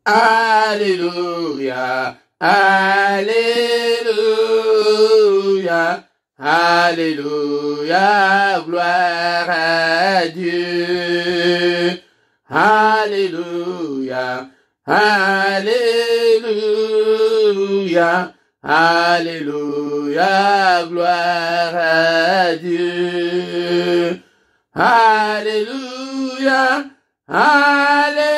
Alléluia, Alléluia, Alléluia, gloire à Dieu. Alléluia, Alléluia, Alléluia, gloire à Dieu. Alléluia, Alléluia,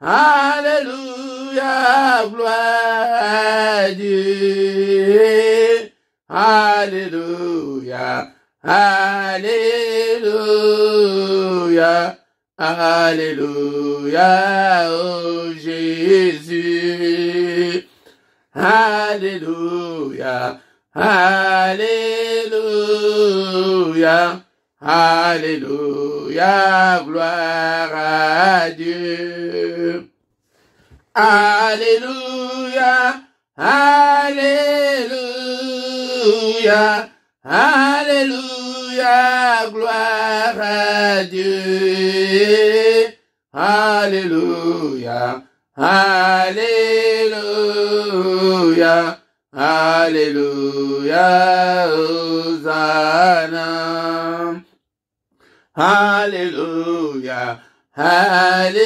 Alléluia, gloire à Dieu. Alléluia, Alléluia, Alléluia, oh Jésus. Alléluia, Alléluia, Alléluia, gloire à Dieu. Alléluia, Alléluia, Alléluia, gloire à Dieu. Alléluia, Alléluia, Alléluia, Hosanna. Alléluia, Alléluia,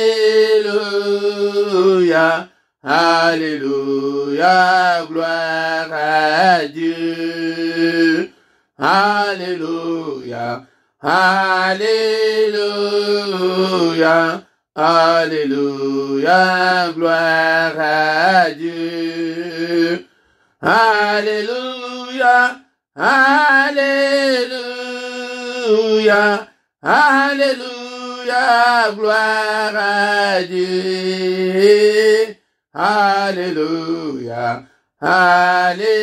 Alléluia, gloire à Dieu. Alléluia, Alléluia, Alléluia, gloire à Dieu. Alléluia, Alléluia, Alléluia, gloire à Dieu. Alléluia, Alléluia,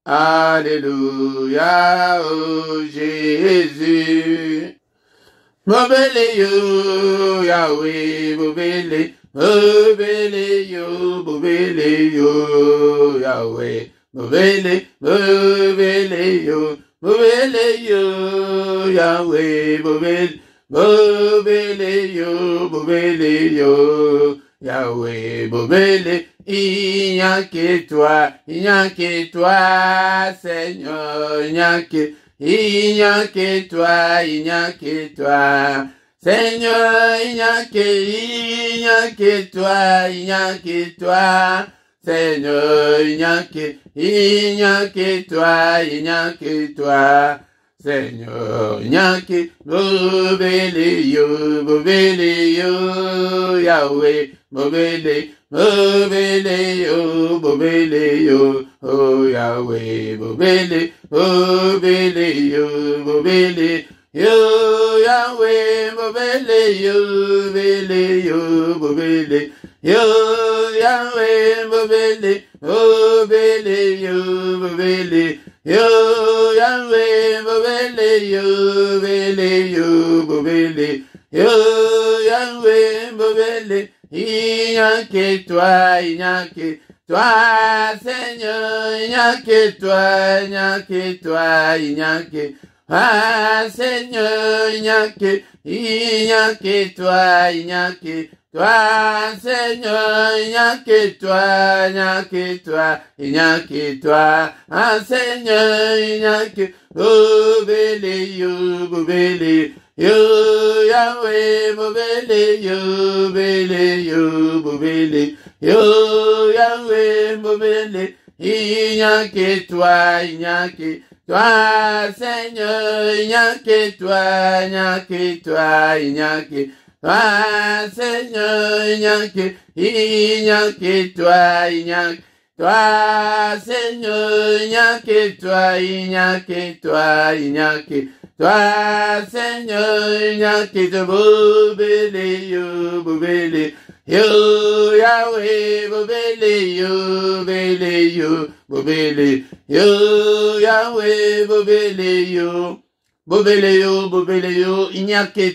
Alléluia, oh Jésus. Mobile yo, Yahweh, mobile, mobile yo, Yahweh, mobile, mobile yo, Yahweh, mobile yo, Yahweh, mobile, il n'y a que toi, Seigneur, il n'y a que toi, Seigneur, il n'y a que toi, Seigneur, il n'y a que toi, Seigneur, il n'y a que mobile yo, Yahweh, mobile yo, oh Yahweh, mobile yo, Yahweh, mobile yo, Yahweh, mobile yo, Yahweh, mobile yo, Yahweh, mobile, il n'y a que toi, Seigneur, il n'y a que toi, Seigneur, il n'y a que toi, Seigneur, il n'y a que toi, Seigneur, il n'y a que mobile yo, Yahweh, mobile yo, Yahweh, mobile, il n'y a que toi, Seigneur, il n'y a que toi, Seigneur, il n'y a que toi, Seigneur, il n'y a que toi, Seigneur, il n'y a que toi, mobile yo, Yahweh, mobile yo, Yahweh, mobile yo, il n'y a que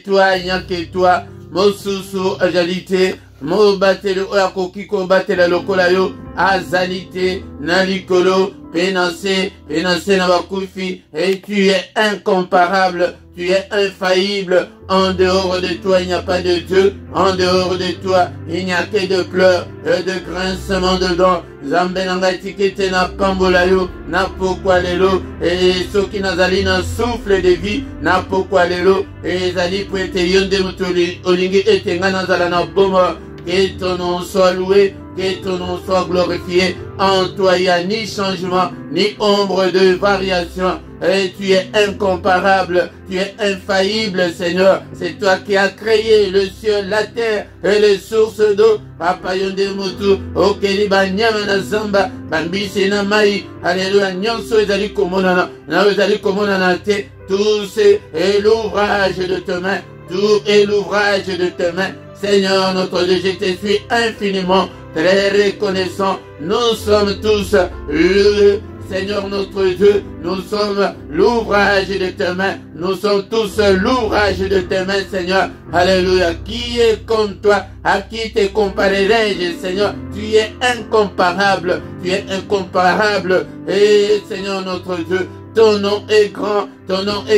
toi, Mosusu ajalite, mo batele oya kokiko batele lokola yo azalite, Nalikolo, Pénancé, Nabakufi, et tu es incomparable, tu es infaillible. En dehors de toi, il n'y a pas de Dieu. En dehors de toi, il n'y a que de pleurs et de grincements de dents. Zambenanga tikete na pambolayo, na pokwa lelo, et ceux qui nazali na souffle de vie, na pokwa lelo, et zali prete yonde mutuli, olingi etenga nazala na boma. Que ton nom soit loué, que ton nom soit glorifié. En toi, il n'y a ni changement, ni ombre de variation. Et tu es incomparable, tu es infaillible, Seigneur. C'est toi qui as créé le ciel, la terre et les sources d'eau. Papa yonde mutu, okeli banyama na zamba, bambisi na mai. Alléluia, nyonso ezali komona na ezali komona na te. Tout c'est l'ouvrage de tes mains, tout est l'ouvrage de tes mains. Seigneur notre Dieu, je te suis infiniment très reconnaissant. Nous sommes tous le Seigneur notre Dieu, nous sommes l'ouvrage de tes mains. Nous sommes tous l'ouvrage de tes mains, Seigneur. Alléluia. Qui est comme toi? À qui te comparerai-je, Seigneur? Tu es incomparable. Tu es incomparable. Et Seigneur notre Dieu, ton nom est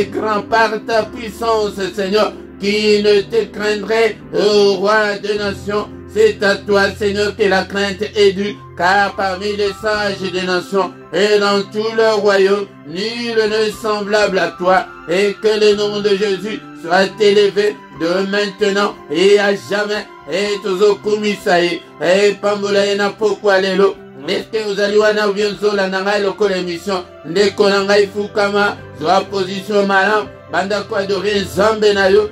grand par ta puissance, Seigneur. Qui ne te craindrait, ô roi des nations? C'est à toi, Seigneur, que la crainte est due, car parmi les sages des nations et dans tout le royaume, nul n'est semblable à toi, et que le nom de Jésus soit élevé de maintenant et à jamais. Et toujours kumisaï, et pambola na pourquoi lelo. Est-ce que vous allez voir bientôt la nanga loko l'émission? Ndeko nanga ifukama, soit position malam, banda kwa adorer Zambe na yo.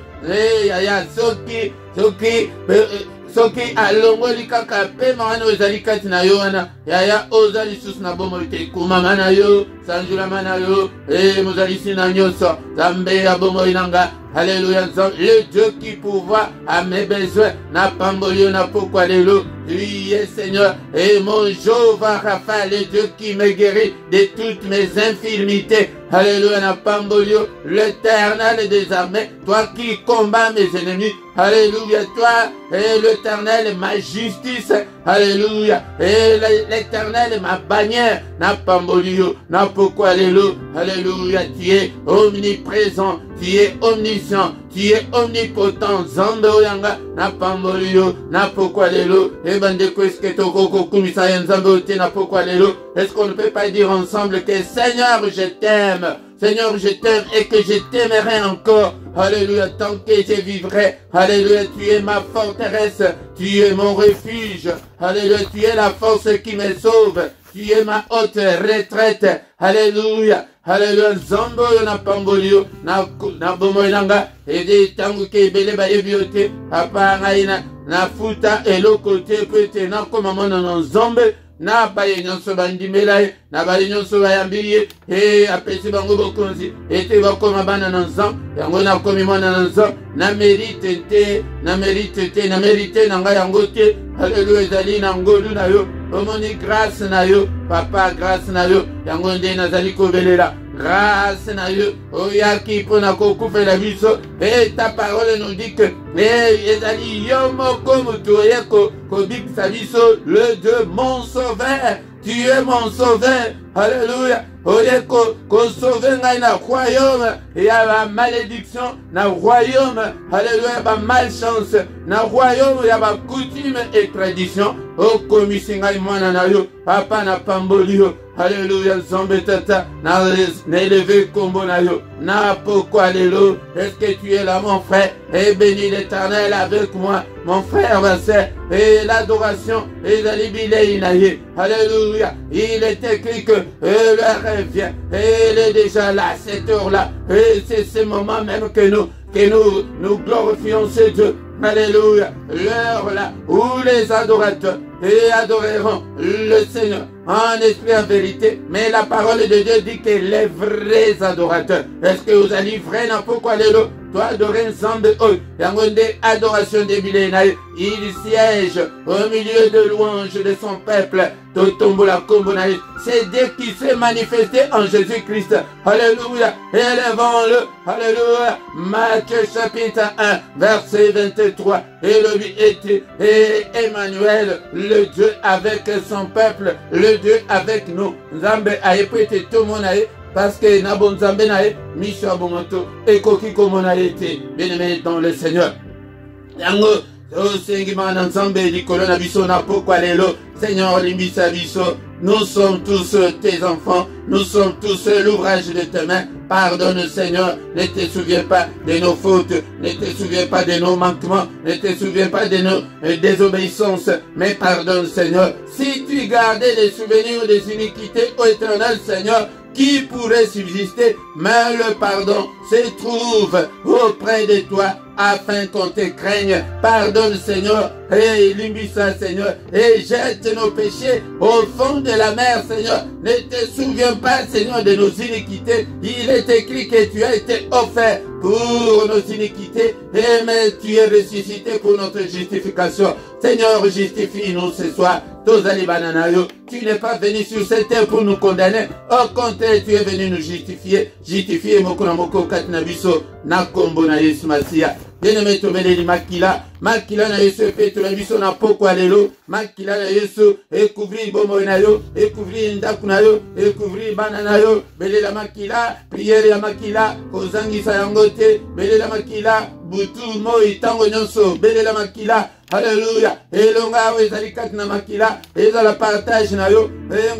Yaya soki alongoli kaka pema wana ozali kati na yo wana yaya ozali lisusu na bomo te kumama na yo sanjulama na yo mozali si na nyonso Nzambe ya bomoi nanga. Alléluia, le Dieu qui pourvoit à mes besoins n'a pas mbolio na pourquoi lelo. Lui est Seigneur et mon Jéhovah Rapha, le Dieu qui me guérit de toutes mes infirmités. Alléluia, n'a pas mbolio, l'Éternel des armées, toi qui combats mes ennemis. Alléluia, toi et l'Éternel ma justice. Alléluia, et l'Éternel ma bannière. N'a pas mbolio, n'a pourquoi lelo. Alléluia, tu es omniprésent, tu es omniscient, tu es omnipotent. Zambe oyanga na pambolio na pourquoi lelo. Et bandeko eske tokoko kumisa nzambe ote na pourquoi lelo. Est-ce qu'on ne peut pas dire ensemble que Seigneur je t'aime, Seigneur je t'aime et que je t'aimerai encore. Alléluia, tant que je vivrai. Alléluia, tu es ma forteresse, tu es mon refuge. Alléluia, tu es la force qui me sauve. Tu es ma haute retraite. Alléluia. Alléluia. Zambo na pambolio na bomoinanga ede tangu ke bele ba ebiote apa ngaina na futa eloko te pete na koma mona na Nzambe na baye nyonso bandimelaye na baye nyonso bayambiye apesi bango bokonzi ete bakoma bana na Nzambe yango na komi mwana na Nzambe na merite na ngai yango te. Alléluia, ezali na ngolu na yo omoni grâce na yo papa, grâce na yo yango nde nazali kobelela grâce na yo oyaki mpona kokufela biso. Et ta parole nous dit que ezali yo moko mutu oye kobikisa biso, le Dieu mon sauveur. Tu es mon sauveur. Alléluia. Oye sauver ngai na royaume ya ba malédiction, na royaume alléluia ba malchance, na royaume ya ba coutume et tradition. O komisi ngai mwana na yo papa na pambolio. Alléluia, Nzambe tata na élevé kombo na yo na pourquoi lelo. Est-ce que tu es là mon frère? Et bénis l'Éternel avec moi mon frère, ma sœur. Et l'adoration et la libélé. Alléluia. Il est écrit que l'heure vient. Et elle est déjà là, cette heure-là. Et c'est ce moment même que nous glorifions ce Dieu. Alléluia. L'heure là où les adorateurs adoreront le Seigneur en esprit, en vérité. Mais la parole de Dieu dit que les vrais adorateurs. Est-ce que vous allez vrai? Non, pourquoi les lots? toi adorer Nzambe oyo, yango nde adoration de bilei na ye. Il siège au milieu de louanges de son peuple. Totombola kombo na ye. C'est Dieu qui s'est manifesté en Jésus-Christ. Alléluia. Élevons-le. Alléluia. Matthieu chapitre 1, verset 23. Et Emmanuel, le Dieu avec son peuple, le Dieu avec nous. Nzambe a éprouvé tout le monde. Parce que Nabon Nzambe nae, Misha Bomoto, et Koki Komona été, bien-aimé dans le Seigneur. Yango, Sengimana Nzambe, Nicolas Nabiso, Napokwa Lelo, Seigneur Limbisa Biso, nous sommes tous tes enfants, nous sommes tous l'ouvrage de tes mains. Pardonne Seigneur, ne te souviens pas de nos fautes, ne te souviens pas de nos manquements, ne te souviens pas de nos désobéissances, mais pardonne Seigneur. Si tu gardais les souvenirs des iniquités au éternel Seigneur, qui pourrait subsister, mais le pardon se trouve auprès de toi afin qu'on te craigne. Pardonne Seigneur, et limbisa Seigneur, et jette nos péchés au fond de la mer Seigneur. Ne te souviens pas Seigneur de nos iniquités. Il est écrit que tu as été offert pour nos iniquités, et mais tu es ressuscité pour notre justification. Seigneur, justifie-nous ce soir. Tu n'es pas venu sur cette terre pour nous condamner. Au contraire, tu es venu nous justifier. Justifier Mokonamoko Katnabiso, Nakombo na Yesu Masia. Bien-aimé, Tomele Makila, Makila na Yesu, Petulabiso na Poko Alelo, Makila na Yesu, et couvrir Bomo Nayo, et couvrir Ndakunayo, et couvrir Bananayo, Bele la Makila, prière ya Makila, Kozangi Sayangote, Bele la Makila, Butu Moi Tango Nyonso, Bele la Makila. Alléluia. Elonga ezalikat na makila, ezala partage na yo,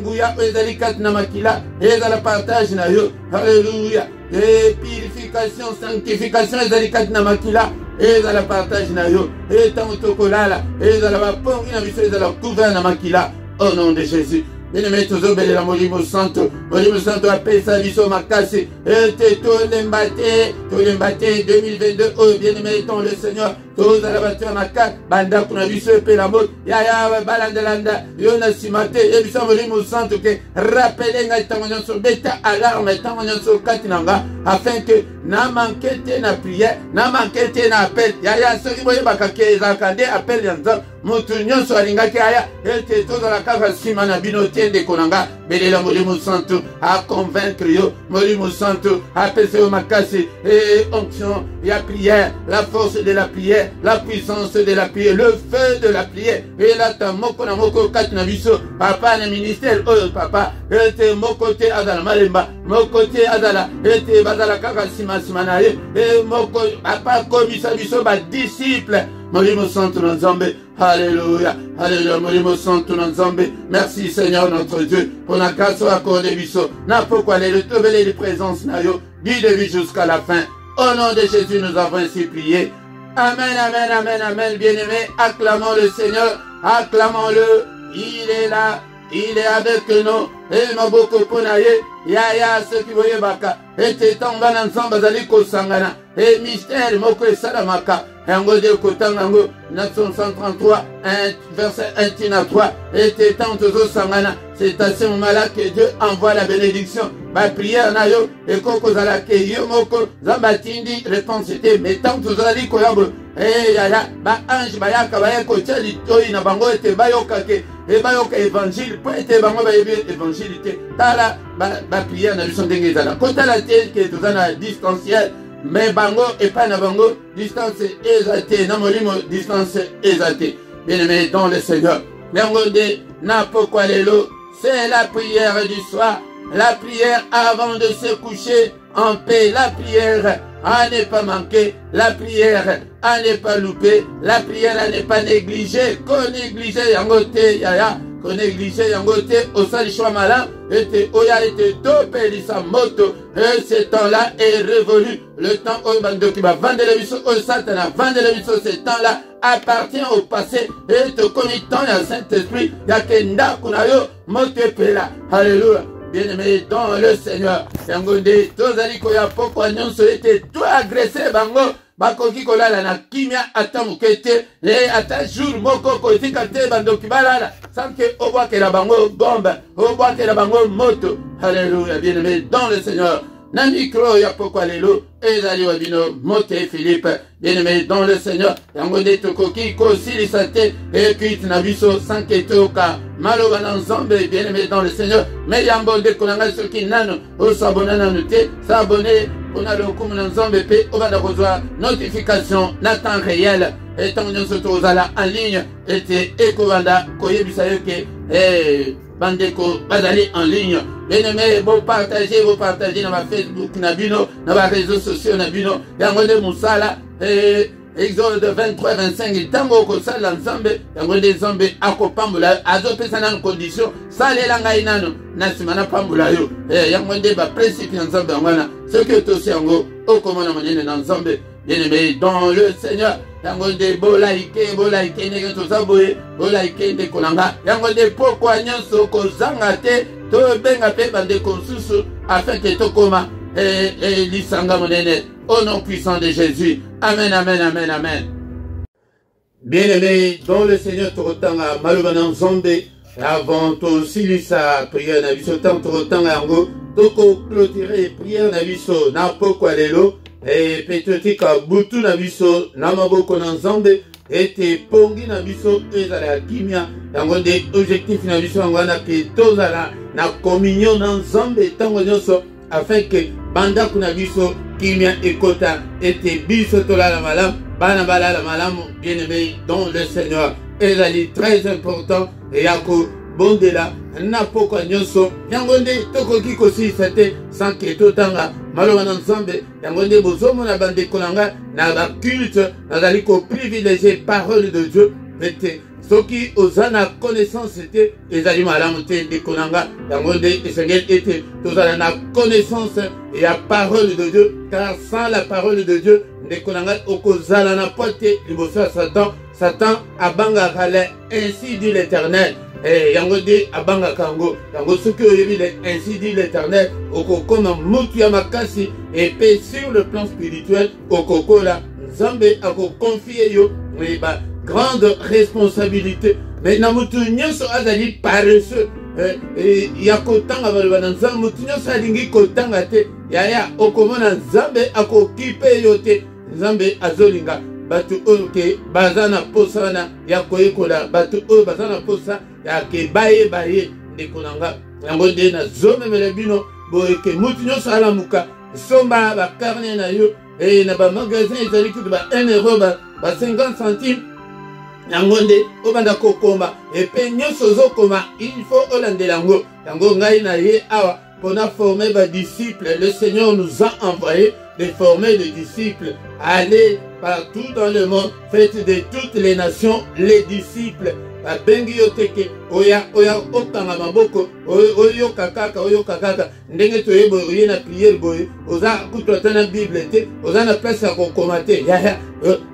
nguya ezalikat na makila, ezala partage na yo. Alléluia. Et purification, sanctification ezalikat na makila, ezala partage na yo. Et tantokolala, ezala bapongi na biso, ezala couvert na makila. Au nom de Jésus. Bien-aimé, toujours belle la Molimo Santo appelle sa biso makasi, et te lembate 2022, oh bien-aimé, ton le Seigneur, tous à la voiture maka, banda kuna biso pe la mot, ya balandelanda, yona simate, et biso Molimo Santo que rappelez nga tangonyon sur beta alarme, tangonyon sur katinanga, afin que na manquete na prière, na manquete na appel, ya ceux qui voyaient bakake, zakande appel yanzam, mutunyon sur alingaki aya, et te tous à la cave simana binote de konanga, belela Molimo Santo, à convaincre yo, Molimo Santo, à passer au makasi, et onction, il y a prière, la force de la prière, la puissance de la prière, le feu de la prière, et là, ta moko na moko katina biso, papa le ministère, oh papa, et te moko te azala malemba, moko te azala, et te bazala kaka simanaye, et moko, papa komisa biso, ba disciple, Molimo Santo Nzambe, alléluia, alléluia, Molimo Santo Nzambe, merci Seigneur notre Dieu, pour la grâce accordée biso, n'a pourquoi les retrouver les présences nayo, du début jusqu'à la fin, au nom de Jésus nous avons ainsi prié, amen, amen, amen, amen, bien-aimés, acclamons le Seigneur, acclamons-le, il est là, il est avec nous, et maboko ponaye, ya, ceux qui voyaient baka, et t'étendant ensemble, bazali kosangana, et mystère, moko et salamaka, Yango de Kotangango, Nation 133, verset 1 à 3, et t'étends toujours sangana, c'est à ce moment-là que Dieu envoie la bénédiction. Ma prière nayo, et koko zalake, yomoko, zambatindi, réponse était, mais tant toujours ali koyabo, et yaya, ba ange, ba yaka, ba yako, tchali, toi, na bango, et bayokake, et bayoka évangile, pour être bango, ba yebi évangilité, tala, ba prière na luson dengezala. Kota la tête, que tout en distanciel, mais bango et pas na bango, distance exaltée, na molimo, distance exaltée. Bien-aimé dans le Seigneur. Nango de Napokwa Lelo, c'est la prière du soir, la prière avant de se coucher en paix, la prière à ne pas manquer, la prière à ne pas louper, la prière à ne pas négliger, qu'on négliger yangote yaya, qu'on négliger yangote au sali choix malin, et oya et topé sa moto, et ce temps-là est révolu. Le temps où bando qui va vendre les biso, au satana, vendre les biso, ce temps-là appartient au passé, et te connaît tant le Saint-Esprit, yakenda kunayo, motepela, alléluia. Bien-aimé dans le Seigneur, Yangonde, tozali koya poko nyonso ete tout agressé bango, bakoki kolala na kimia ata mukete, et ata jour moko kotika te bando kibalala, sans que obwakela bango bombe, obwakela bango moto. Alléluia, bien-aimé dans le Seigneur. Na micro ya poko alelo, ezali wabino mote Philippe bien-aimé dans le Seigneur yango nde tokoki kosilisa te ekuiti na biso sanke toyoka maloba na Nzambe bien-aimé dans le Seigneur me yambo ndeko na ngai soki nano osabona nanu te sabone mpona lokumu na Nzambe mpe obanda kozwa notification na temps réel etango nyonso tozala en ligne ete ekobanda koyebisa yo ke bandeko bazali en ligne bien-aimé vous partagez dans ma Facebook na bino na ba réseaux sociaux na bino yango nde musala Exode 23-25 tango kosala Nzambe yango nde Nzambe akopambola azopesa nanu condition salela ngai nanu na nsima na pambola yo yango nde ba principe ya Nzambe yango wana soki otosi yango okomona monene na Nzambe bien-aimé dans le Seigneur yango nde bolaike ndenge toza boye bolaike ndeko na nga yango nde pokwa nyonso kozanga te tobenga mpe bandeko mosusu afin ke tokoma lisanga monene au nom puissant de Jésus. Amen, amen, amen, amen. Bien-aimé dans le Seigneur torotanga maloba na Nzambe avant tosilisa prière na biso tant torotanga yango toko clôturer prière na biso na pokwa lelo pe totika butu na biso na maboko na Nzambe ete pongi na biso ezala kimia yango nde objectif na biso yango wana ke tozala na communion na Nzambe tango nyonso afin que bandako na biso kimia ekota ete biso tolala malamu bana balala malamu bien-aimé dans le Seigneur ezali très important yako bondela na pokwa nyonso yango nde tokoki kosilisa te sans ke totanga maloba na Nzambe yango nde bozomona bandeko na nga na baculte nazali koprivilégier parole de Dieu ete soki oza na connaissance te ezali malamu te ndeko na nga yango nde esengeli ete tozala na connaissance ya parole de Dieu car sans la parole de Dieu ndeko na nga okozala na po te liboso ya Satan abangaka le ainsi dit l'Éternel yango nde abangaka yango soki oyebi le ainsi dit l'Éternel okokoma mutu ya makasi epe sur le plan spirituel okokola Nzambe akokonfie yo ba grande responsabilité mais na mutu nyonso azali paresseux ya kotanga baloba na Nzambe mutu nyonso alingi kotanga te yaya okomona Nzambe akokipe yo te Nzambe azolinga batu oyo ke baza na posa wana ya koyekola batu oyo baza na posa ya ke baye ndeko na nga yango nde nazomemela bino boye ke mutu nyonso alamuka somba bakarne na yo na bamagasin ezali kutu ba 1 euro ba 50 centimes yango nde obanda kokoma epe nyonso ozokoma il faut olandela yango ngai na ye awa mpona former badisciples. Le Seigneur nous a envoyé de former des disciples. Allez partout dans le monde, faites de toutes les nations les disciples. Babengi yo teke oya okanga maboko oyo kakaka ndenge toyebo oye na prière boye oza kutota na Bible te oza na place ya kokoma te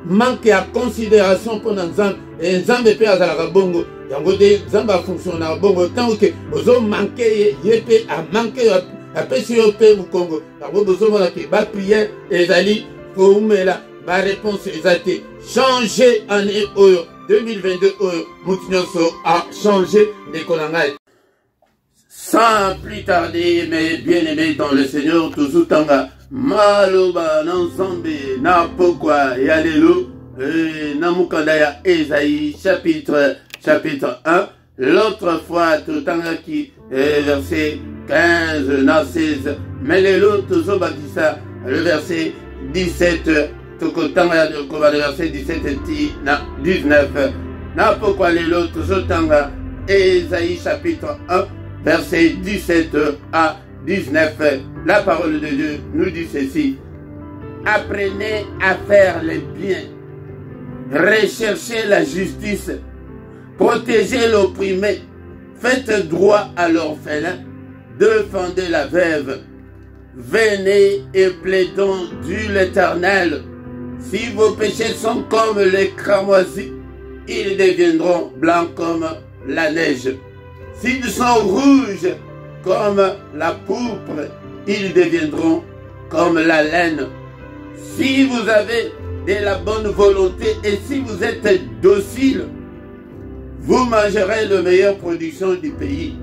manque ya considération pour Nzambe Nzambe pe azalaka bongo yango de Nzambe afonctionne bongo tant que ozo manquer ye pe a manquer apesi yo pe mukongo yango bozomona ke ba prière ezali koumela ba réponse ezate changer année oyo 2022 Moutinyoso a changé des Konangai. Sans plus tarder, mes bien-aimés dans le Seigneur, toujours tanga maloba n'ensemble na pokwa yalelo namukanda ya Esaïe chapitre 1. L'autre fois totanga qui verset 15 na 16, mais lelo toujours bakisa le verset 17. Tokotanga le verset 17 na 19. Na pourquoi les autres tanga Esaïe chapitre 1 verset 17 à 19. La parole de Dieu nous dit ceci: apprenez à faire le bien, recherchez la justice, protégez l'opprimé, faites droit à l'orphelin, défendez la veuve. Venez et plaidons du l'Éternel. Si vos péchés sont comme les cramoisis, ils deviendront blancs comme la neige. S'ils sont rouges comme la pourpre, ils deviendront comme la laine. Si vous avez de la bonne volonté et si vous êtes docile, vous mangerez la meilleure production du pays.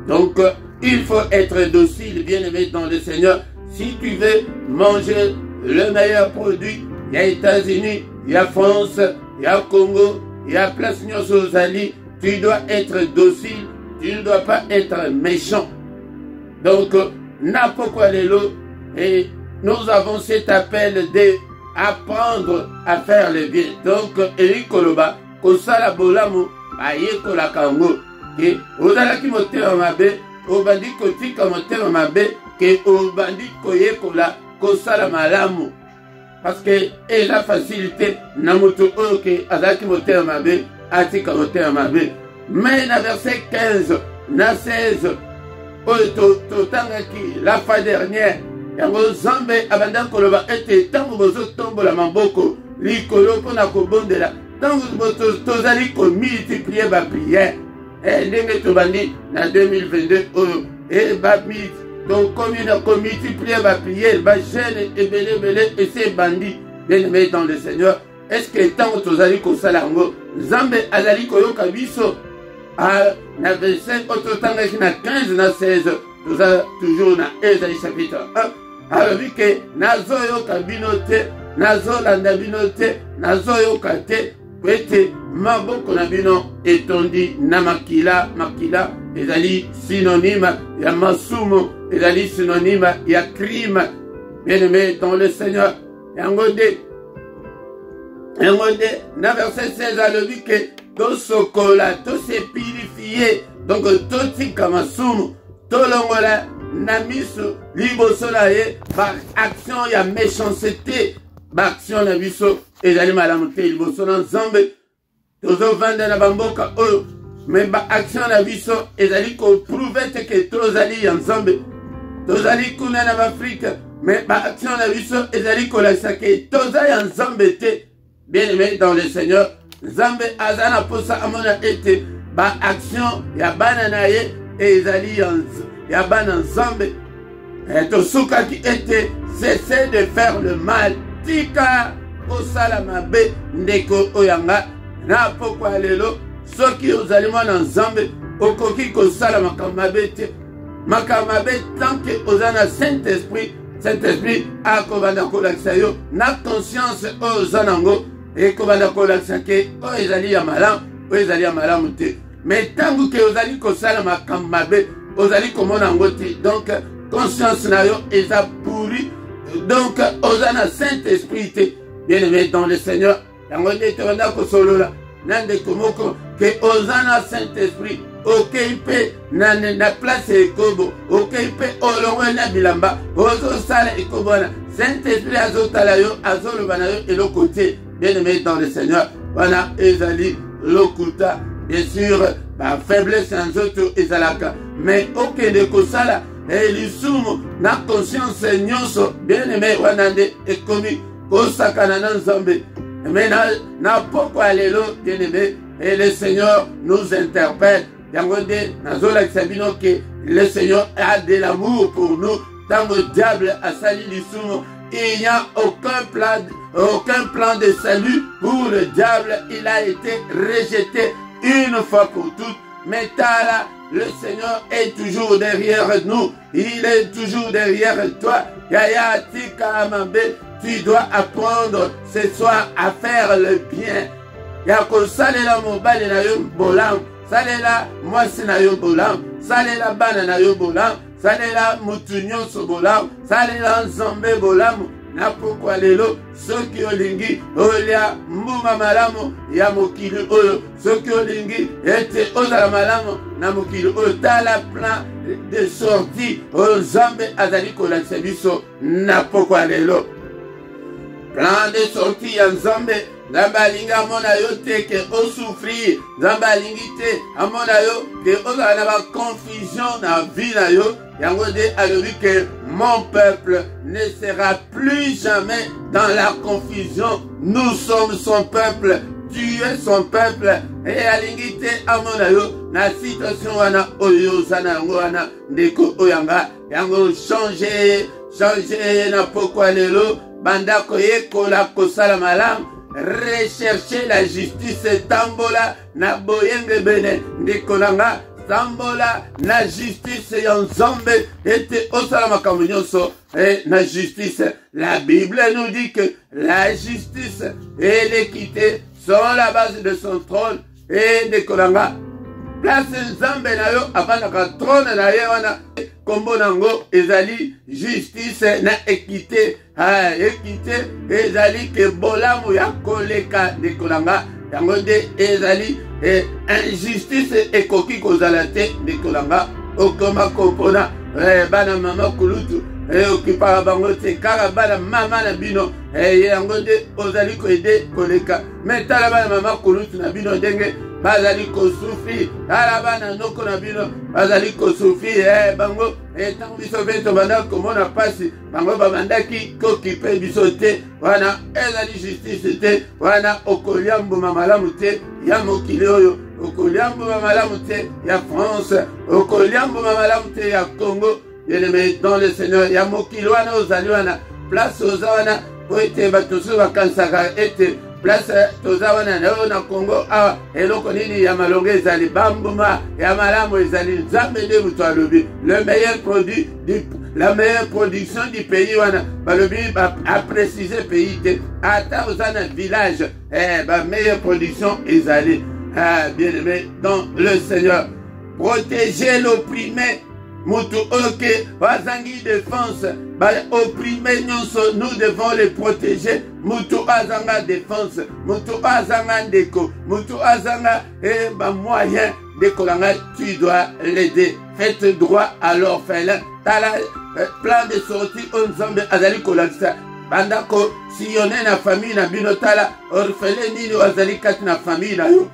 Donc, il faut être docile, bien-aimé dans le Seigneur. Si tu veux manger le meilleur produit, il y a États-Unis, il y a France, il y a Congo, il y a place Nyosozali, tu dois être docile, tu ne dois pas être méchant. Donc, n'importe quoi les lots, et nous avons cet appel d'apprendre à faire le bien. Donc, Eric Koloba, Kosala Bolamu, Aye Kolakango, et Ozalaki Motema Mabe, Obandi Kotika Motema Mabe, que Obandi Koye Kola, Kosala Malamu. Parce que, et la facilité, Namuto Oke, Azaki Motema Mabe, Atika Motema Mabe. Mais, na verset 15, na 16, Totangaki, la fois dernière, yango Zambe abanda koloba ete tango bozo tombo la mamboko likolo pona kobondela tango bozo tozali ko multiplier ba prière ndenge tobandi na 2022 et ba mit donc commune ko multiplier ba prière ba jeune ebele et c'est bandit bien aimé dans le Seigneur. Est-ce que tango tozali ko sala ngo Zambe azali ko yoka biso na verset ototangaki na 15 na 16 toujours na Esaïe chapitre 1. Alors vu que nazoyo kabinote, nazolanda binote, nazoyo kate, kwete maboko na bino etondi na makila, ezali synonyme ya masumo, ezali synonyme ya crime. Bien aimé dans le Seigneur, yangode, na verset 16 a le vu que to sokola, to se purifier, donc to tika masumo, to longola, Namiso, liboso na ye, par action ya méchanceté, par action na biso, ezali malamu te liboso na Nzambe, tozo vanda na bamboka oyo, mais par action na biso, ezali ko prouver que tozali ya Nzambe, tozali kuna na Afrique, mais par action na biso, ezali ko lakisa ke tozali ya Nzambe te, bien aimé dans le Seigneur, Nzambe azana posa amona ete, par action ya bana na ye, ezali ya Nzambe. Yabana Nzambe tosuka ki ete cessez de faire le mal tika osala mabe ndeko oyanga na pokwa lelo soki ozali mwana Nzambe okoki kosala makambo mabe te makambo mabe tant que ozana Saint-Esprit akobanda kolakisa yo na conscience oyo oza nango ekobanda kolakisa ke oyo ezali ya malamu oyo ezali ya malamu te mais tango ke ozali kosala makambo mabe ozali komona ngo te donc conscience na yo eza pourri donc ozana Saint-Esprit te bien aimé dans le Seigneur yango nde tobanda kosolola na ndeko moko ke ozana Saint-Esprit okei mpe na place ekobo okei mpe olongwe na bilamba ozosala ekobo wana Saint-Esprit azotala yo azoloba na yo eloko te bien aimé dans le Seigneur wana ezali lokuta bien sûr ba faiblesse en zoto ezalaka mais okende kosala elisumu na conscience nyonso bien aimé wanande ekomi kosakana na Nzambe mais na pokwa lelo bien aimé et le Seigneur nous interpelle yangode nazolakisa bino ke le Seigneur a de l'amour pour nous tant le diable a sali lisumu il n'y a aucun plan de salut pour le diable. Il a été rejeté une fois pour toutes. Mais Tala, le Seigneur est toujours derrière nous. Il est toujours derrière toi. Yaya Tika Amambe, tu dois apprendre ce soir à faire le bien. Yako salela mobile na yo bolam, salela mwasi na yo bolam, salela bana na yo bolam, salela mutunyo so bolam, salela Nzambe bolam. Na pokwa lelo soki olingi olia mbuma malamu ya mokili oyo soki olingi ete ozala malamu na mokili oyo tala plan de sortie oyo Nzambe azali kolakisa biso na pokwa lelo plan de sortie ya Nzambe. Nzambe alingi amona yo te ke osouffrir, Nzambe alingi te amona yo ke ozala na ba confusion na vie na yo. Yango de alobi que mon peuple ne sera plus jamais dans la confusion. Nous sommes son peuple, tu es son peuple. Et alingi te amona yo na situation wana oyo zana yango wana ndeko oyanga yango changer na pokwa lelo banda koyekola kosala malamu. Rechercher la justice tambola na boyenge bene ndikolanga tambola na justice ya nzambe ete osala makambo nyonso na justice. La Bible nous dit que la justice et l'équité sont la base de son trône et de kolanga place nzambe na yo abandaka trône na ye wana kombo nango ezali justice na équité. Équité ezali ke bolamu ya koleka de kolanga yango nde ezali injustice ekoki kozala te de kolanga okoma kopona bana mama kulutu okipaka bango te kaka bana mama na bino yango nde ozali koede koleka me tala bana mama kulutu na bino ndenge bazali kosufi, tala bana noko na bino bazali kosufi bango tango biso mpe tobanda komona pasi bango babandaki kokipe biso te wana ezali justice te wana okolia mbuma malamu te ya mokili oyo okolia mbuma malamu te ya France okolia mbuma malamu te ya Congo. Bien-aimé dans le Seigneur ya mokili wana ozali wana place oza wana po ete bato so bakanisaka ete place toza wana na Congo awa eloko nini ya malongo ezali bambuma ya malamu ezali nzambe nde mutu alobi le meilleur produit la meilleure production du pays wana balobi a préciser pays te ata oza na village ba meilleure production ezali. Bien-aimé dans le Seigneur, protéger l'opprimé mutu oke bazangi défense ba opprimé nyonso nous devons les protéger. Mutu azanga défense mutu azanga ndeko mutu azanga ba moyen de kolanga tu dois l'aider. Faites droit à l'orphelin. Tala plan de sortie onzambe azali kolakisa bandako siyone na famille na bino tala orphelin nini azali kati na famille na yo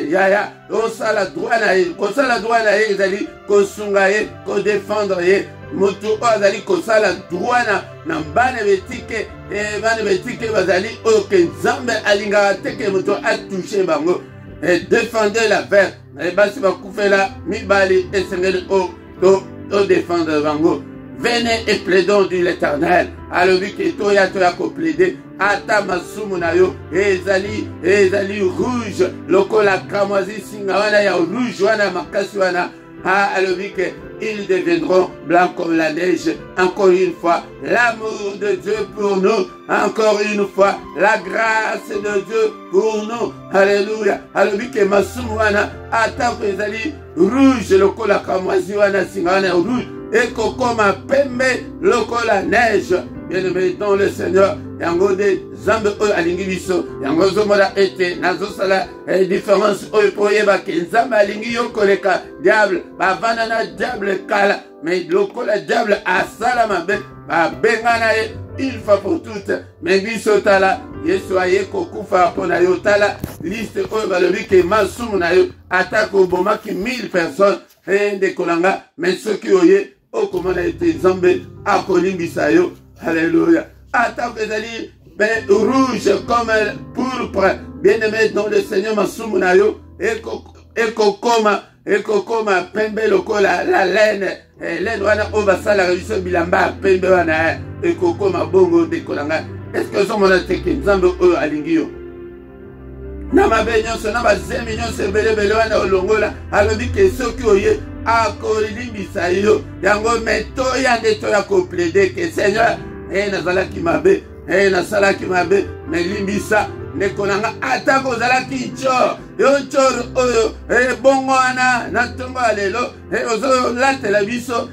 yaya osala droit na ye kosala droit na ye ezali kosunga ye kodefendre ye mutu azali kosala droit na bana betike bana betike bazali oyo ke nzambe alingaka teke mutu atouche bango défendre la verre basi bakufela mibali esengeli o défendre bango. Venez et plaidons de l'Éternel. Alobi ke toya ko plaider ata masumu na yo ezali rouge lokola kamoisi singa wana ya rouge wana makasi wana alobi ke ils deviendront blancs comme la neige. Encore une fois, l'amour de Dieu pour nous. Encore une fois, la grâce de Dieu pour nous. Alléluia. Alobi ke masumu wana ata ko ezali rouge lokola kamoisi wana singa wana rouge et kokoma pembe lokola neige. Bien-aimé dans le Seigneur, yango de zambe oyo alingi biso yango zomola ete nazosala différence oyo po yeba ke nzambe alingi yo koleka diable bavanda na diable kala mais lokola diable asala mabe babengana ye une fois pour toutes. Mais biso tala yesu aye kokufa pona yo tala liste oyo balobi ke masumu na yo atako bomaki 1000 personnes de kolanga mais soki oye okomona ete nzambe akolimbisa yo. Alléluia. Attends ezali rouge comme pourpre. Bien-aimé dans le Seigneur masumu na yo ekokoma pembe lokola la laine laine wana oyo basalaka biso bilamba pembe wana ekokoma bongo de kolanga. Est-ce que ozomona teke nzambe oyo alingi yo na mabe nyonso na bazemi nyonso ebelebele wana olongola alobi ke soki oye akolimbisa yo yango me toya nde toya koplaide ke Seigneur nazalaki mabe nasalaki mabe me limbisa ndeko nanga ata kozalaki nchor yo nchor oyo bongo wana na ntongo ya lelo ozolatela biso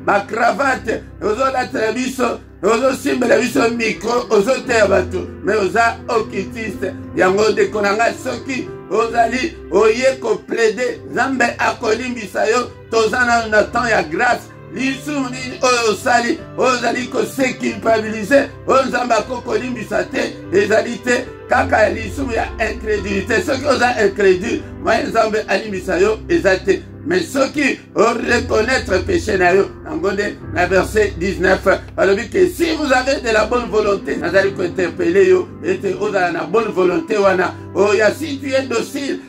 bacravate ozolatela biso ozosimbela biso micro ozoteya bato me oza okitiste yango ndeko nanga soki ozali oye koplaide nzambe akolimbisa yo toza na temps ya grâce lisumu nini oyo osali ozali koseculpabilize oyo nzambe akokolimbisa te ezali te kaka lisumu ya incrédulité. Soki oza incrédule moye nzambe alimbisa yo eza te. Mais soki reconnaître péché na yo nangonde na verset 19 alobi que si vous avez de la bonne volonté nazali ko interpeller yo ete ozala na bonne volonté wana oya si tu es docile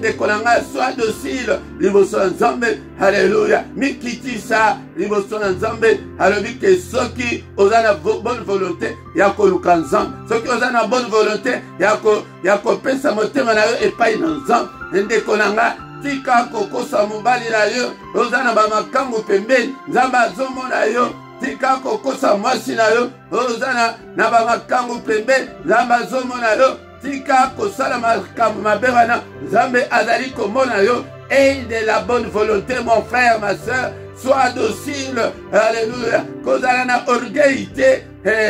de kolanga sois docile liboso na nzambe. Alléluia. Mikitisa liboso na nzambe alobi que soki oza na bonne volonté ya koluka nzambe soki oza na bonne volonté ya kopesa motema na yo epai na nzambe ndeko nanga tika kokosa mobali na yo oza na bamakambo pembeni nzambe azomona yo tika kokosa mwasi na yo oza na bamakambo pembeni nzambe azomona yo tika kosala makambo mabe wana nzambe azali komona yo. Aie de la bonne volonté mon frère ma soeur, sois docile, alléluia, kozala na orgueil te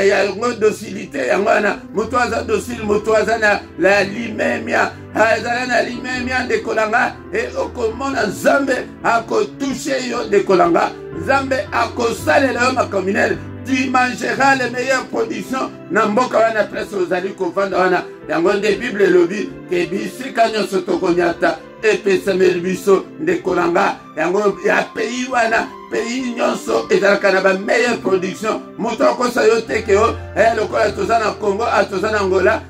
yango docilité yango wana moto aza docile moto aza na la limemia azala na limemia ndeko nanga okomona nzambe akotushe yo ndeko nanga nzambe akosalela yo makominele. Tu mangeras les meilleures productions na mboka wana place ozali kovanda wana yango nde Bible elobi ke bisika nyonso tokonyata epesameli biso ndeko nanga yango ya pays wana pays nyonso ezalaka na ba meilleure production moto akosa yo teke yo lokola toza na Congo toza na Angola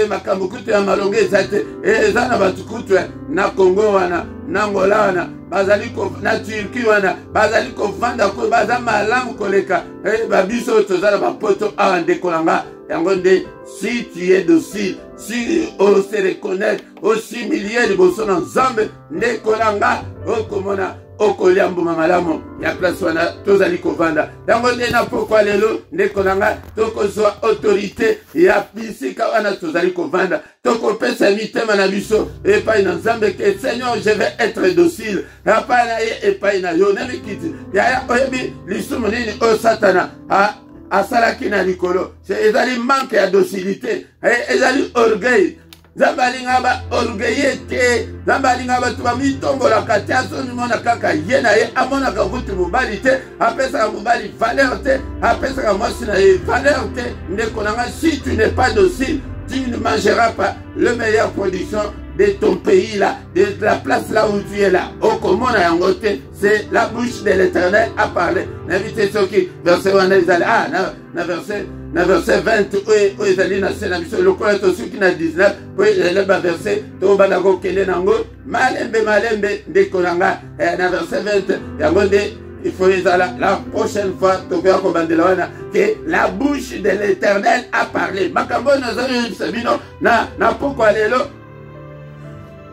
makambo kutu ya malongo eza te eza na batu kutu na Congo wana na Angola wana bazali na Turquie wana bazali kovanda ko baza malamu koleka babiso toza na bapoto awa ndeko nanga yango nde si tu es docile si on se reconnaît aussi milliers de bosso na nzambe ndeko nanga okomona okolia mbuma malamu ya place wana tozali kovanda yango nde na pokwa lelo ndeko nanga tokozwa autorité ya bisika wana tozali kovanda tokopesa mitema na biso epai na nzambe ke Seigneur je vais être docile epai na ye epai na yo na mikiti yaya oyebi lisumu nini oyo Satana asalaki na likolo ezali manque ya docilité ezali orgueil nzambe alinga ba orgueille te nzambe alinga bato bamitombolaka te azomimona kaka ye na ye amonaka kutu mobali te apesaka mobali valeur te apesaka mwasi na ye valeur te ndeko nanga si tu n'es pas docile tu ne mangeras pas le meilleur production de ton pays là, de la place là où tu es là. Au comment c'est la bouche de l'Éternel à parler. N'invitez ceux qui verset 1 na verset 20 où ils allaient dans la mission. Le courant aussi qui n'a 19 puis le verset to banako kele nango malembe de konanga na verset 20 yango de il faut la prochaine fois que la bouche de l'Éternel a parlé. Makambo nazali sabino na pokwa lelo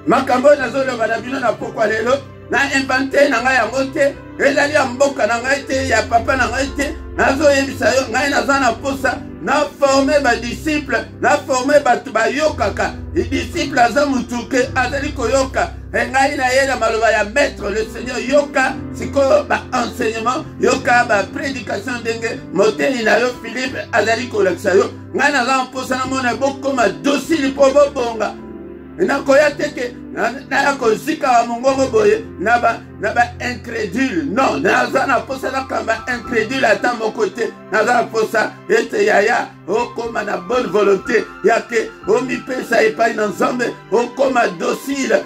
makambo nazolo banabino na pokwa lelo na inventé na ngai yango te ezali ya mboka na ngai te ya papa na ngai te nazoyebisa yo ngai naza na posa na forme ba disciple na forme bato bayokaka disciple aza mutuke azali koyoka ngai na ye na maloba ya maître le Seigneur yoka sikoyo ba enseignement yoka ba prédication ndenge moteli na yo Philippe azali kolakisa yo ngai naza mposa na mona bokoma docile po bobonga nakoya teke na kozika wa mongongo boye na ba incrédule non naza na posa na kamba incrédule ata moko te naza na posa ete yaya okoma na bonne volonté yake omipesa epai na nzambe okoma docile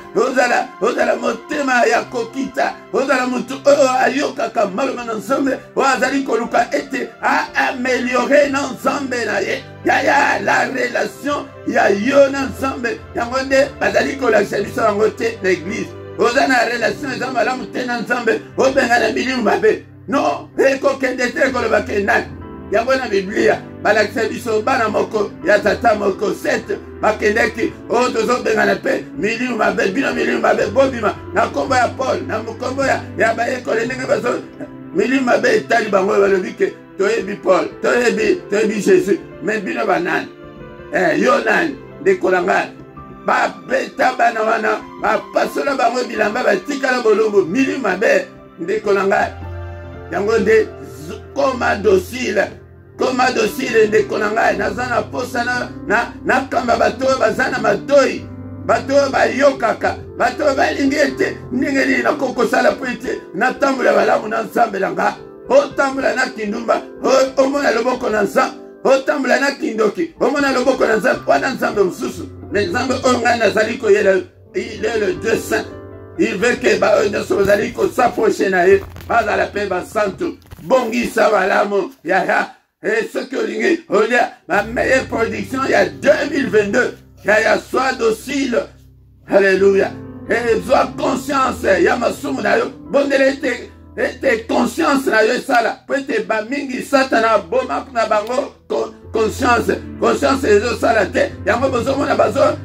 ozala motema ya kokita ozala mutu oyo ayokaka maloba na nzambe oyo azali koluka ete aameliore na nzambe na ye yaya la relation ya yo na nzambe yango nde bazali kolakisa biso yango te na église oza na relation eza malamu te na nzambe obenga na milimu mabe non ekokende te kolobaka nani yango na biblia balakisa biso bana moko ya tata moko 7 bakendeki oyo tozobengana mpe milimu mabe bino milimu mabe bobima na nkombo ya Paul na nkombo ya bayekole ndenge bazo milimu mabe etali bango balobi ke toyebi Paul toyebi Jésus mais bino banani yo nani ndeko ngai babeta bana wana bapasola bango bilamba batikala bolongo milimu mabe ndeko ngai yango nde koma docile ndeko ngai naza na posa na kamba bato oyo baza na matoi bato oyo bayokaka bato oyo balingi ete ndenge nini nakokosala po ete natambola balamu na nzambe na nga otambola na kindumba omona loboko na nzambe otambola na kindoki omona loboko na nzambe wana nzambe mosusu nzambe oyo ngai nazali koyela il est le Dieu saint il veut que baoyo nyonso bazali kosaproche na ye bazala mpe basantu bongisa balamu yaya soki olingi olia ma meilleure production ya 2022 yaya sois docile alléluia zwa conscience ya masumu na yo bondela ete conscience na yo esala po ete bamingi Satana abomaka na bango conscience ezosala te yango bozomona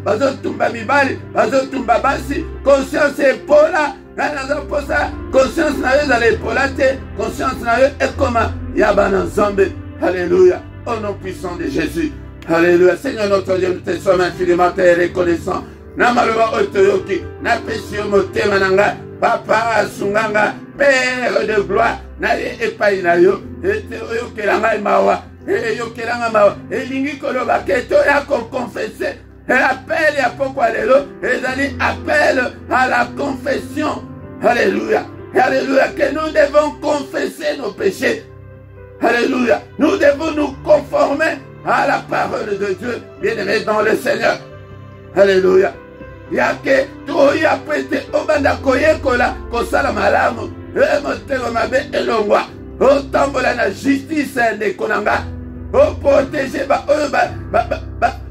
bazotumba mibali bazotumba basi conscience epola ngai naza mposa conscience na yo ezala epola te conscience na yo ekoma ya bana nzambe. Alléluia, au nom puissant de Jésus. Alléluia. Seigneur notre Dieu, nous te sommes infiniment reconnaissants. Na maloba otoyoki na pesi yo motema na ngai papa sunganga père de gloire na ye epai na yo ete oyokela ngai mawa eyokelanga mawa elingi koloba ke toya koconfesse l'appel ya pokwa lelo ezali appel à la confession. Alléluia, alléluia, que nous devons confesser nos péchés. Alléluia, nous devons nous conformer à la parole de Dieu, bien-aimé dans le Seigneur. Alléluia. Yake toi apete obanda koyekola kosala malamu motema mabe elongwa otambola na justice ndeko nanga oprotéger ba oyo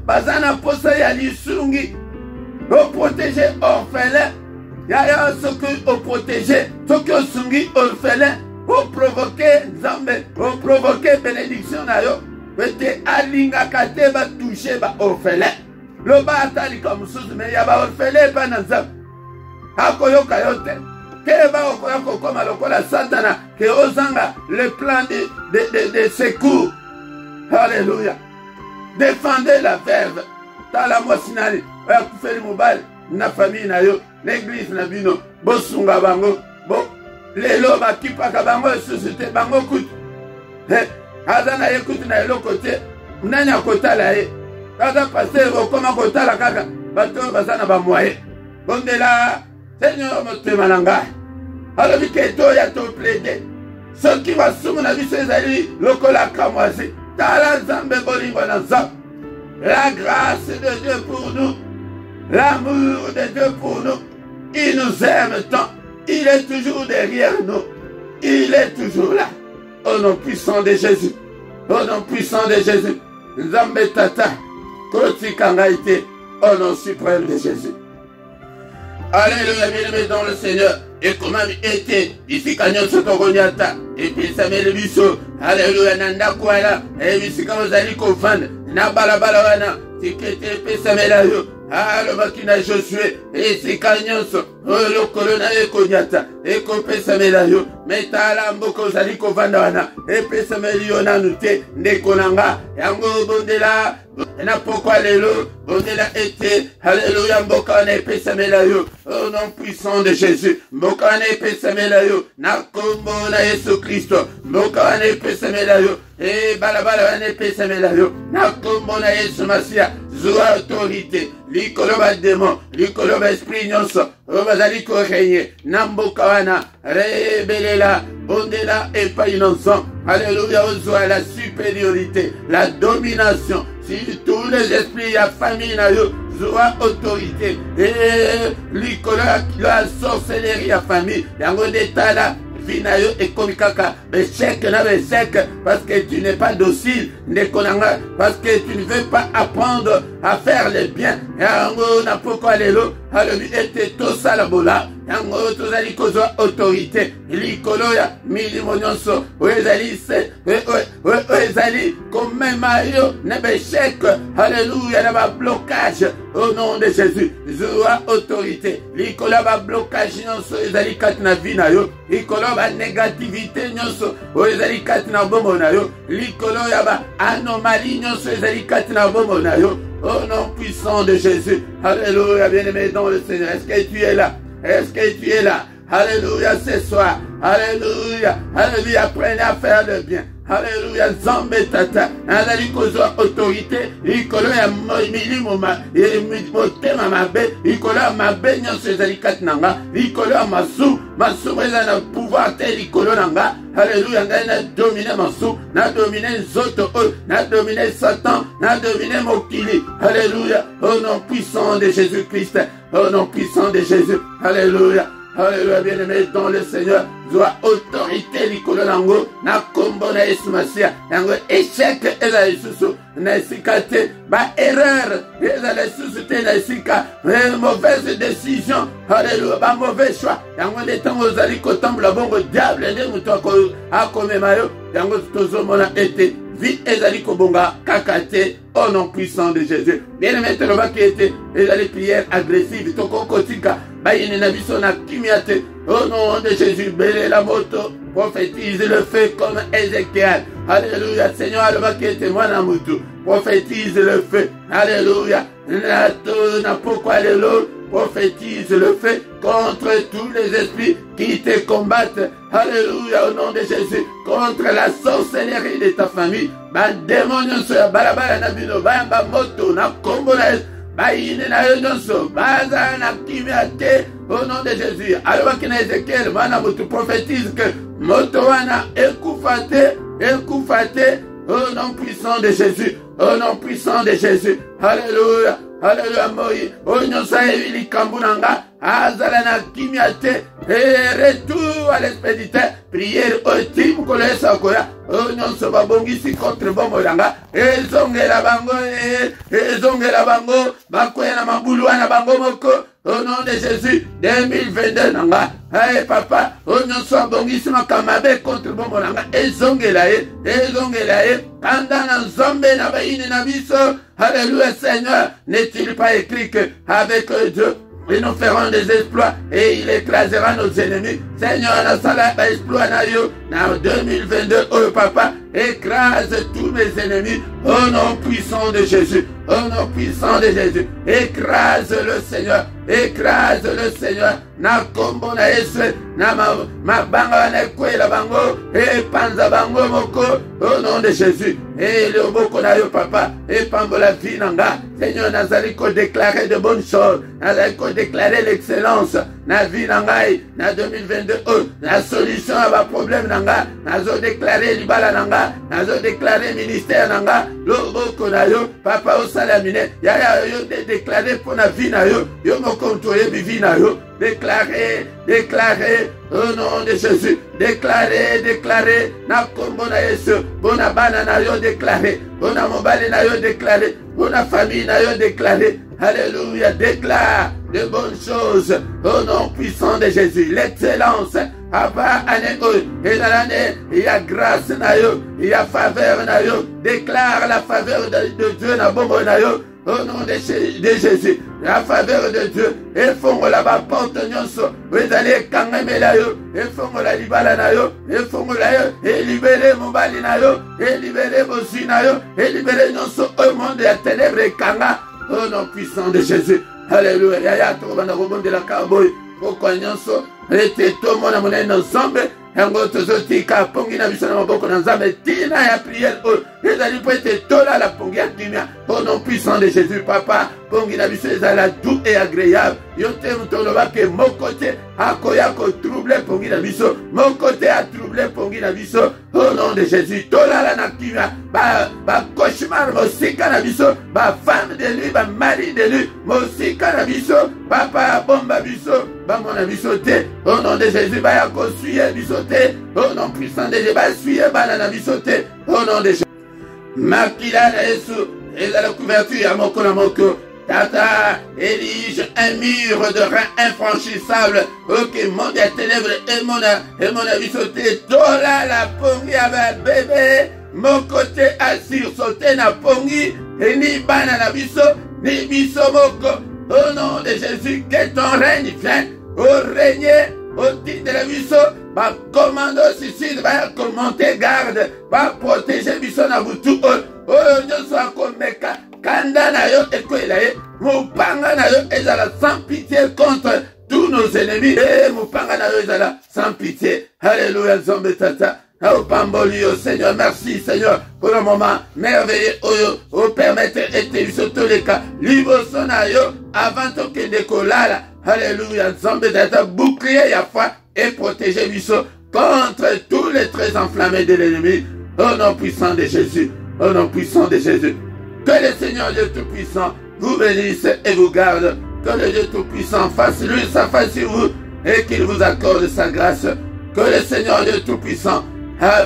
bazana posa ya lisungi oprotéger orphelin yaya soki oprotéger soki osungi orphelin oprovoquer nzambe oprovoquer bénédiction na yo pete alingaka te batouche ba orphelin loba atalika mususu me ya baorfele pa na nzambe akoyoka yo te ke baokoya kokoma lokola satana ke ozanga le plan de secours. Alléluia. Défendez la veuve tala mwasi nani oya kufeli mobali na famille na yo na église na bino bosunga bango bo lelo bakipaka bango esusu te bango kutu aza na ye kutu na eloko te nani akotala ye kaza pasteur okoma kotala kaka bato bazana ba moyen bondela Seigneur motema na ngai alobi ke toya to plaider soki basumu na biso ezali lokola kamwasi tala nzambe bolingo na nzambe. La grâce de Dieu pour nous, l'amour de Dieu pour nous, il nous aime tant, il est toujours derrière nous, il est toujours là. Au nom puissant de Jésus, au nom puissant de Jésus, nzambe tata kotikanga ite au nom suprême de Jésus. Alléluia, bien-aimé dans le Seigneur. Et comment était ici kanyon sotogonyata et puis ça met le biso. Alléluia, nanda kwala et ici quand vous allez confondre na balabala wana tikete pesa melayo. Alors makina Josué et ici kanyon so le colonna et konyata et kopesa melayo metala mboko zali kovanda wana et pesa meliona nute nekonanga yango bondela na pourquoi lelo bondela était alléluia mboka na pesa melayo au nom puissant de Jésus mboka na pesa melayo na kombo na Yesu Kristo mboka na pesa melayo et balabala na pesa melayo na kombo na Yesu Masia zwa autorité likoloba démon likoloba esprit nyonso obazali ko régner na mboka wana rebelela bondela et pas innocent. Alléluia, ozwa la supériorité, la domination sur tous les esprits ya famille na yo zwa autorité et likola la sorcellerie ya famille yango detala vinayo ekomikaka bechek na bechek parce que tu n'es pas docile nekonanga parce que tu ne veux pas apprendre à faire le bien yango na pourquoi lelo alobi ete tosala bola yango tozali kozwa autorité likolo ya milimo nyonso ezali komema yo na bechek alléluia na bablocage au nom de Jésus zwa autorité likolo ya bablocage nyonso ezali kati na vi na yo likolo ya banégativité nyonso ezali kati na bombo na yo likolo ya baanomalie nyonso ezali kati na bombo na yo au nom puissant de Jésus. Alléluia, bien-aimé dans le Seigneur. Est-ce que tu es là? Est-ce que tu es là? Alléluia, ce soir. Alléluia. Alléluia, apprenez à faire le bien. Alléluia, Zambé tata. Alléluia, kozwa autorité. Ikolo ya milimo motema mabe. Ikolo ya mabe nyonso ezali kati nanga. Ikolo ya masu eza na pouvoir te likolo nanga. Alléluia, ngai na dominer masu, na dominer nzoto oyo, na dominer Satan, na dominer mokili. Alléluia, au nom puissant de Jésus-Christ. Au nom puissant de Jésus. Alléluia. Alléluia, bien-aimé dans le Seigneur. Zwa autorité likolo nango na kombo na Yesu Masia nango échec eza lisusu na esika te ba erreur eza lisusu te na esika mauvaise décision. Alléluia, ba mauvais choix yango nde ntango ozali kotambola bongo diable nde moto akomema yo yango tozomona ete vie ezali kobonga kakate au nom puissant de Jésus. Bien aimé toloba qui était ezali prière agressive toko kotika bayine na biso na kimiate au nom de Jésus. Bele la moto prophétise le feu comme Ézéchiel. Alléluia. Seigneur aloba qui était moi na mutu prophétise le feu. Alléluia. Na pourquoi alléluia. Prophétise le feu contre tous les esprits qui te combattent. Alléluia, au nom de Jésus. Contre la sorcellerie de ta famille. Ba démon sur balabala na bino ba moto na kombo na baine na yonso baza na kimiate au nom de Jésus. Alors que Ézéchiel mana moto prophétise que moto wana ekufate au nom puissant de Jésus. Au nom puissant de Jésus. Alléluia. Alléluia, Moïse. Oh, non, ça est, il kambunanga. Azalana kimiate. Et retour à l'expéditeur. Prière ultime, collège sakoya. Oh, non, ça va bongisi contre bomolanga. Et zongela bango. Bakoya na mabulwa na bango moko. Au nom de Jésus, 2022 nanga. Hey papa, oh non, soit bongisi makamabe contre bomolanga. Et zongela e. Kanda na zombe na baine na biso. Alléluia, Seigneur. N'est-il pas écrit que avec Dieu, et nous ferons des exploits et il écrasera nos ennemis. Seigneur, na sala exploit na yo, na 2022, oh papa, écrase tous mes ennemis au nom puissant de Jésus. Au nom puissant de Jésus. Écrase le Seigneur. Écrase le Seigneur. Na kombo na Yesu. Na mabanga na kwela bango. Et panza bango moko. Au nom de Jésus. Et le boko na yo papa. Et pambola vie nanga. Seigneur, nazali ko déclarer de bonnes choses. Nazali ko déclarer l'excellence. Na vie nangai. Na 2022. Oh, la solution à ma problème nanga. Nazo déclarer libala nanga. Nazo déclarer ministère nanga. Le boko na yo papa au salamine. Ya yo déclarer pour la vie na yo. Yo mo contrôler vie na yo. Déclarer au nom de Jésus. Déclarer na kombo na Yesu. Bona bana na yo déclarer. Bona mobali na yo déclarer. Bona famille na yo déclarer. Alléluia. Déclare de bonnes choses au nom puissant de Jésus. L'excellence. Abba anego. Et dans l'année, il y a grâce na yo. Il y a faveur na yo. Déclare la faveur de Dieu na bombo na yo. Au nom de Jésus, la faveur de Dieu, et fongo la ba porte nyonso, vous allez kangemela yo, et fongo la libala na yo, et fongo la yo, et libérer mon bali na yo, et libérer mon si na yo, et libérer nyonso au monde de la ténèbre et kanga, au nom puissant de Jésus. Alléluia, yaya to bana robon de la cowboy, pourquoi nyonso, et tout mon amour dans zombe. Yango tozotika pongi na biso na maboko na nzambe tina ya prière oyo ezali po ete tola la pongi ya kimia au nom puissant de Jésus papa pongi na biso ezala doux et agréable yo te tolobake moko te akoya kotrouble pongi na biso moko te atrouble pongi na biso au nom de Jésus tolala na kimia ba cauchemar mosika na biso ba femme de lui ba mari de lui mosika na biso papa bomba biso bamona biso te au nom de Jésus baya kosuye biso te au nom puissant de Jésus baya suye bana na biso te au nom de Jésus makila na Yesu eza la couverture ya moko na moko tata érige un mur de rein infranchissable ok monde ya ténèbres emona biso te tola la pongi ya ba bébé mon côté assure sauter na pongi et ni bana na biso ni biso moko au nom de Jésus que ton règne vienne au régner au titre de la biso ba commando suicide ba commenter garde ba protéger biso na butu o nyonso akomeka kanda na yo ekoela ye mopanga na yo ezala sans pitié contre tous nos ennemis et mopanga na yo ezala sans pitié. Alléluia nzambe tata au pamboli au Seigneur. Merci Seigneur pour le moment merveilleux au permettre ete biso toleka liboso na yo avant tokende kolala. Alléluia nzambe tata bouclier ya foi et protéger biso contre tous les traits enflammés de l'ennemi au nom puissant de Jésus. Au nom puissant de Jésus. Que le Seigneur Dieu Tout-Puissant vous bénisse et vous garde. Que le Dieu Tout-Puissant fasse lui sa face sur vous et qu'il vous accorde sa grâce. Que le Seigneur Dieu Tout-Puissant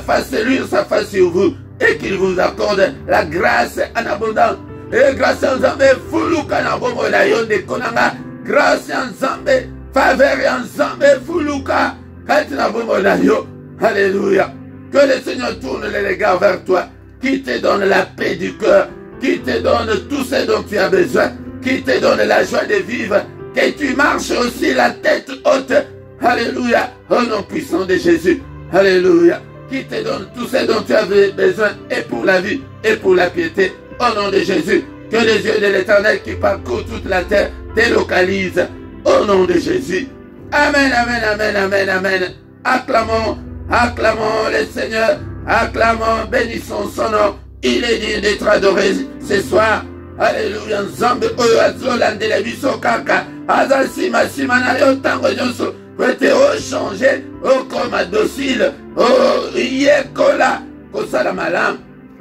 fasse lui sa face sur vous et qu'il vous accorde la grâce en abondance. Et grâce en Zambé, Fuluka na bomo la yonde konanga. Grâce en Zambé, faveur en Zambé, Fuluka. Kati na bomo la yo. Alléluia. Que le Seigneur tourne les regards vers toi. qui te donne la paix du cœur, qui te donne tout ce dont tu as besoin, qui te donne la joie de vivre, que tu marches aussi la tête haute. Alléluia, au nom puissant de Jésus. Alléluia, qui te donne tout ce dont tu as besoin, et pour la vie, et pour la piété. Au nom de Jésus, que les yeux de l'Éternel qui parcourent toute la terre te localisent. Au nom de Jésus. Amen, amen, amen, amen, amen. Acclamons, acclamons le Seigneur, acclamons, bénissons son nom. Il est digne d'être adoré ce soir. Alléluia. Nzambe oyo azolandela biso kaka. Aza sima sima na yo tango nyonso. Kwete o changer, o koma docile, o yekola kosala malamu.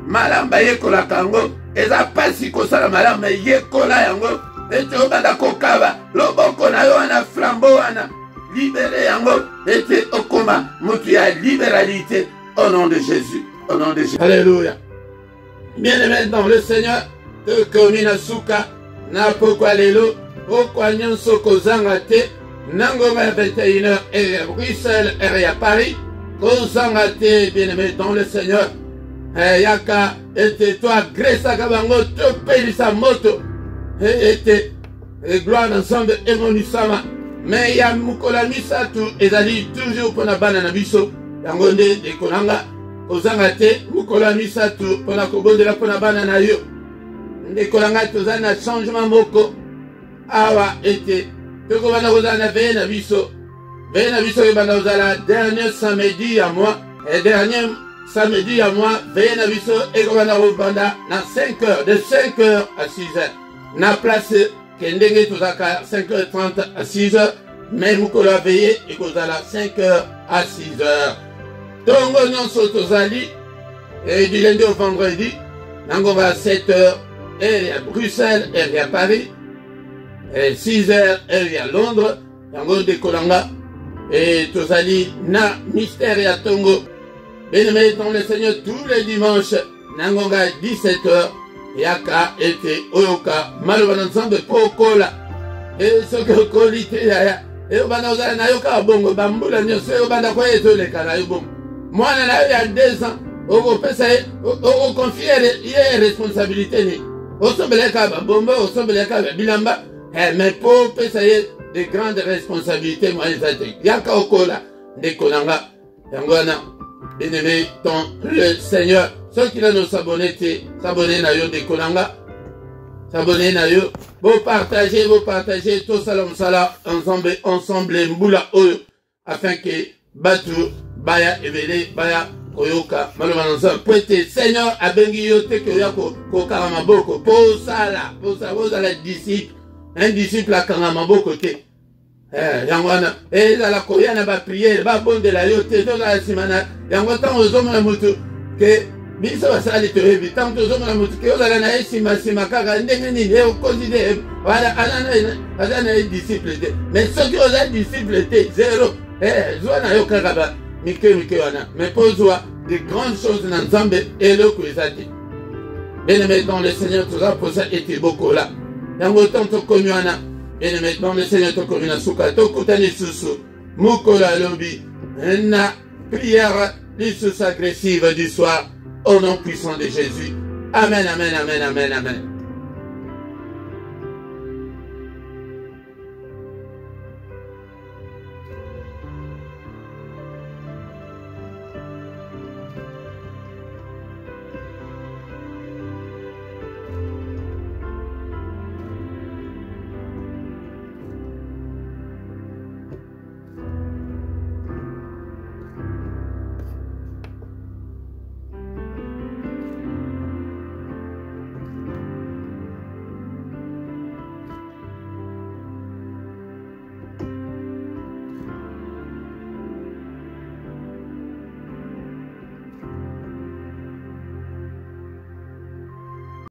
Malamu bayekola kango. Eza pasi kosala malamu me yekola yango. Ete obanda kokaba loboko na yo wana flambeau wana. Libéré yango. Ete okoma mutu ya libéralité. Au nom de Jésus. Au nom de Jésus. Alléluia. Bien-aimé dans le Seigneur, te komina suka, na pokwa lelo, pokwa nyonso kozanga te, nangoma 21h et à Bruxelles et à Paris, kozanga te, bien-aimé dans le Seigneur, yaka, et toi, grâce à Kabango, te pelisa moto, et gloire ensemble, et mon isama, mais ya mukola misatu, ezali toujours pour na banana biso, yangonde de konanga, kozanga te mukola misatu pona kobondela pona bana na yo ndekolanga toza na changement moko awa ete tokobanda kozala na biso ebanda kozala dernier samedi ya mois et dernier samedi ya mois veye na biso ekobanda kobanda na 5h de 5h à 6h na place ke ndenge tozaka 5h30 à 6h mais mukola veye ekozala 5h à 6h. Tongo nyonso tozali et du lundi au vendredi nango va 7h et à Bruxelles et à Paris et 6h et à Londres nango de Kolanga et tozali na mystère ya Tongo bien-aimé dans le Seigneur tous les dimanches nango va 17h yaka ete oyoka maloba na nzambe pokola et ce que kolite ya et obana ozala na yoka bongo bambula nyonso obanda kwa ezoleka na yo bongo mwana na yo ya 2 ans okopesa ye okonfie ye responsabilité ni osombeleka babombo osombeleka babilamba mais po opesa ye de grandes responsabilités mwa eza te yaka okola ndeko nanga yango wana bien-aimé dans le Seigneur soki nano sabone te sabone na yo ndeko nanga sabone na yo bopartage tosala mosala ensemble mbula oyo afin que batu baya ebele baya koyoka maloba na nzambe po ete Seigneur abengi yo te koya kokanga maboko po osala ozala disciple un disciple akanga maboko te yango wana ezala koya na bapriere babondela yo te tozala nsima na yango ntango ozomona motu ke biso basali toyebi ntango tozomona motu ke ozala na ye nsima kaka ndenge nini okozi te aza na ye disciple te mais soki oza disciple te zero zwa na yo kaka mike wana mais po zwa de grandes choses na nzambe eloko eza te bien-aimé dans le Seigneur toza posa ete bokola yango ntango tokomi wana bien-aimé dans le Seigneur tokomi na suka tokutani lisusu mokolo alobi na prière lisusu agressive du soir au nom puissant de Jésus. Amen, amen, amen, amen, amen.